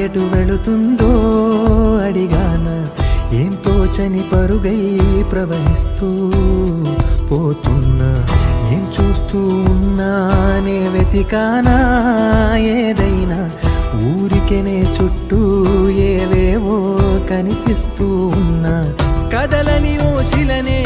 ఎటు వెళుతుందో అడిగాన, ఏం తోచని పరుగై ప్రవహిస్తూ పోతున్నా. ఏం చూస్తూ ఉన్నానే వెతికానా ఏదైనా, ఊరికెనే చుట్టూ ఏవేవో కనిపిస్తూ ఉన్నా. కదలని ఓ శిలనే